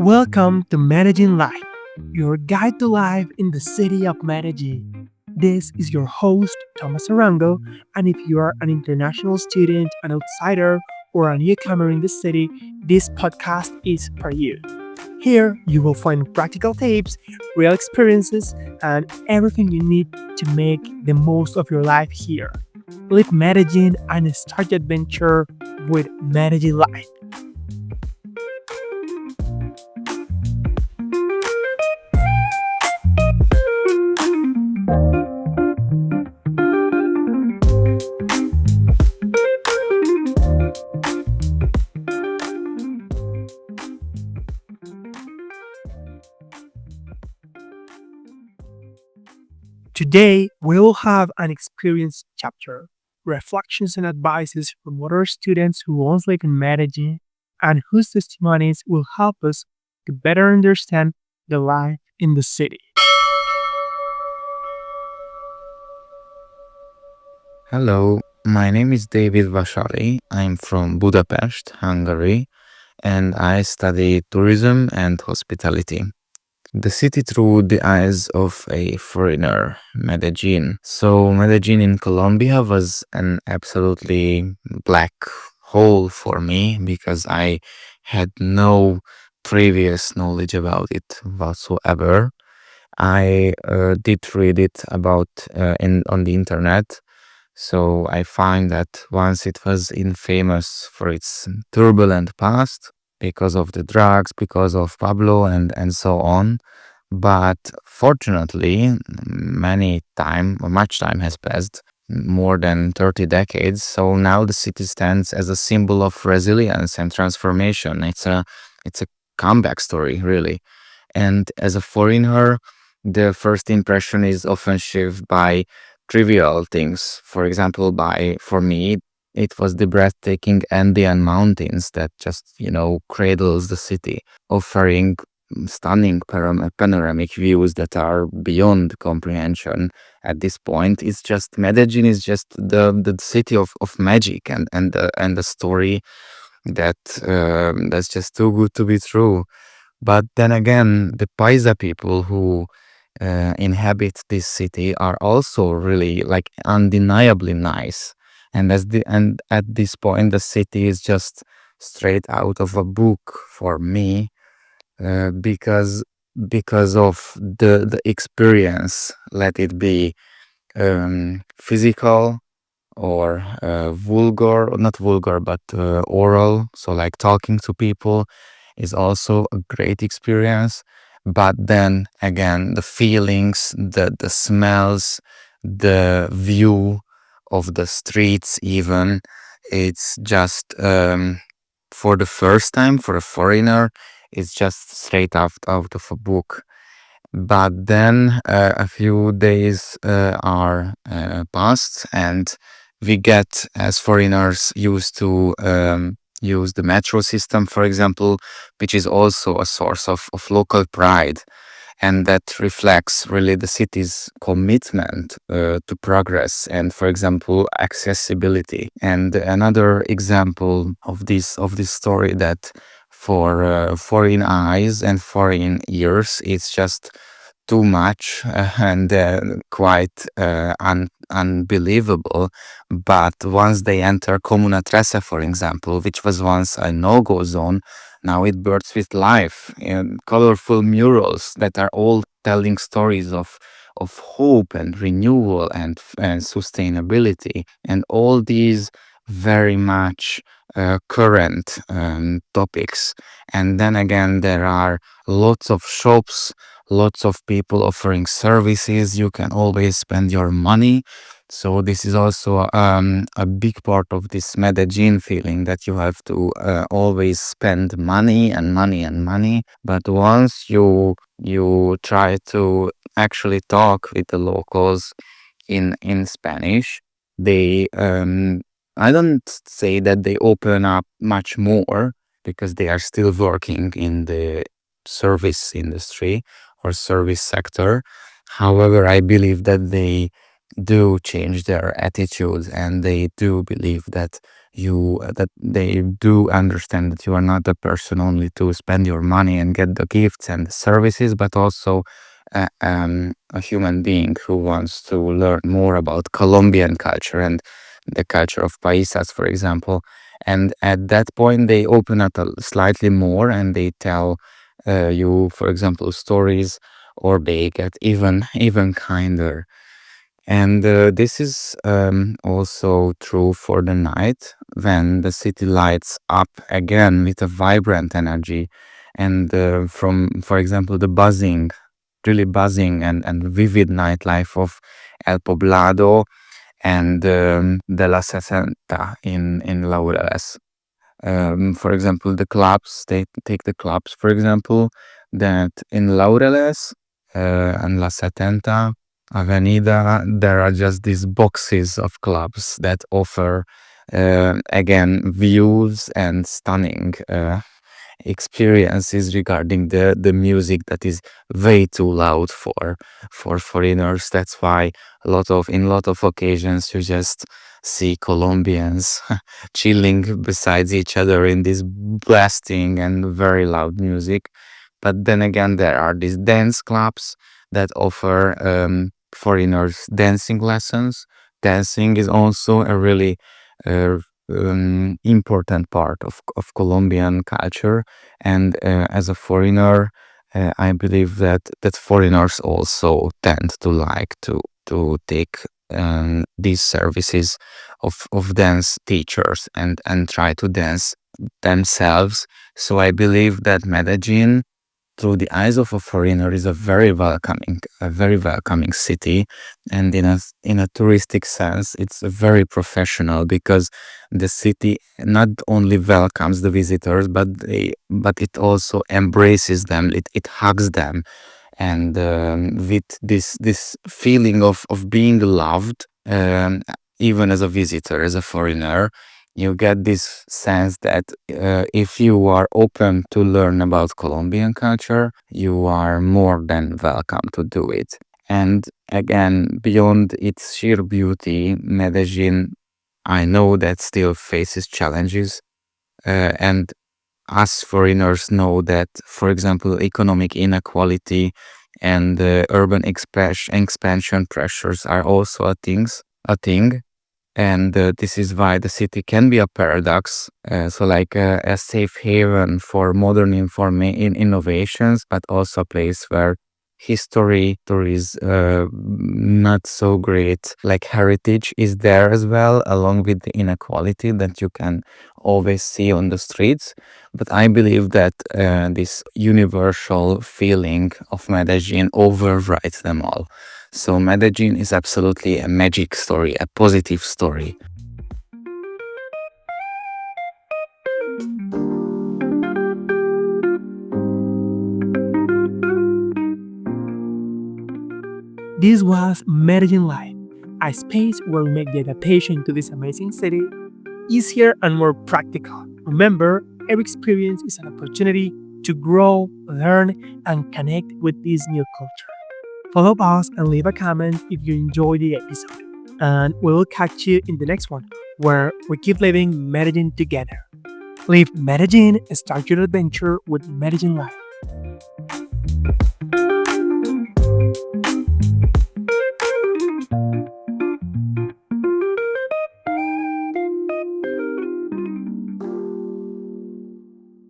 Welcome to Medellín Life, your guide to life in the city of Medellín. This is your host, Thomas Arango, and if you are an international student, an outsider, or a newcomer in the city, this podcast is for you. Here, you will find practical tips, real experiences, and everything you need to make the most of your life here. Leave Medellin and start your adventure with Medellin Life. Today, we will have an experience chapter, reflections and advices from other students who once lived in Medellin and whose testimonies will help us to better understand the life in the city. Hello, my name is David Vasali. I'm from Budapest, Hungary, and I study tourism and hospitality. The city through the eyes of a foreigner, Medellin. So, Medellin in Colombia was an absolutely black hole for me because I had no previous knowledge about it whatsoever. I did read it about in on the internet, so I find that once it was infamous for its turbulent past because of the drugs, because of Pablo and so on. But fortunately, much time has passed, more than 30 decades. So now the city stands as a symbol of resilience and transformation. It's a comeback story, really. And as a foreigner, the first impression is often shaped by trivial things. For example, for me, it was the breathtaking Andean mountains that just, cradles the city, offering stunning panoramic views that are beyond comprehension at this point. It's just Medellin is just the city of magic and the story that's just too good to be true. But then again, the Paisa people who inhabit this city are also really like undeniably nice. And at this point, the city is just straight out of a book for me, because of the experience. Let it be physical or vulgar, or not vulgar, but oral. So like talking to people is also a great experience. But then again, the feelings, the smells, the view of the streets, even, it's just for the first time for a foreigner, it's just straight out of a book. But then a few days are passed, and we get, as foreigners, used to use the metro system, for example, which is also a source of local pride. And that reflects really the city's commitment to progress and, for example, accessibility. And another example of this story that for foreign eyes and foreign ears, it's just too much and quite unbelievable. But once they enter Comuna Trece, for example, which was once a no-go zone, now it bursts with life and colorful murals that are all telling stories of hope and renewal and sustainability, and all these very much current topics. And then again, there are lots of shops, lots of people offering services. You can always spend your money. So this is also a big part of this Medellin feeling, that you have to always spend money and money and money. But once you try to actually talk with the locals in Spanish, they I don't say that they open up much more, because they are still working in the service industry or service sector. However, I believe that they do change their attitudes, and they do believe that they do understand that you are not a person only to spend your money and get the gifts and the services, but also a human being who wants to learn more about Colombian culture and the culture of paisas, for example. And at that point, they open up slightly more, and they tell you, for example, stories, or they get even kinder. And this is also true for the night, when the city lights up again with a vibrant energy. And for example, the really buzzing and vivid nightlife of El Poblado and de la Sesenta in Laureles. For example, the clubs, they take the clubs, for example, that in Laureles and La Setenta Avenida, there are just these boxes of clubs that offer, again, views and stunning experiences regarding the music that is way too loud for foreigners. That's why in a lot of occasions you just see Colombians chilling besides each other in this blasting and very loud music. But then again, there are these dance clubs that offer foreigners dancing lessons. Dancing is also a really uh, important part of Colombian culture. And as a foreigner, I believe that foreigners also tend to like to take these services of dance teachers and try to dance themselves. So I believe that Medellin, through the eyes of a foreigner, is a very welcoming city. And in a touristic sense, it's very professional, because the city not only welcomes the visitors, but it also embraces them, it hugs them. And with this feeling of being loved, even as a visitor, as a foreigner, you get this sense that if you are open to learn about Colombian culture, you are more than welcome to do it. And again, beyond its sheer beauty, Medellin, I know that still faces challenges. And us foreigners know that, for example, economic inequality and urban expansion pressures are also a thing. And this is why the city can be a paradox, so like a safe haven for modern innovations, but also a place where history is not so great, like heritage is there as well, along with the inequality that you can always see on the streets. But I believe that this universal feeling of Medellin overrides them all. So Medellin is absolutely a magic story, a positive story. This was Medellin Live, a space where we make the adaptation to this amazing city easier and more practical. Remember, every experience is an opportunity to grow, learn, and connect with this new culture. Follow us and leave a comment if you enjoyed the episode. And we will catch you in the next one, where we keep living Medellin together. Leave Medellin and start your adventure with Medellin Life.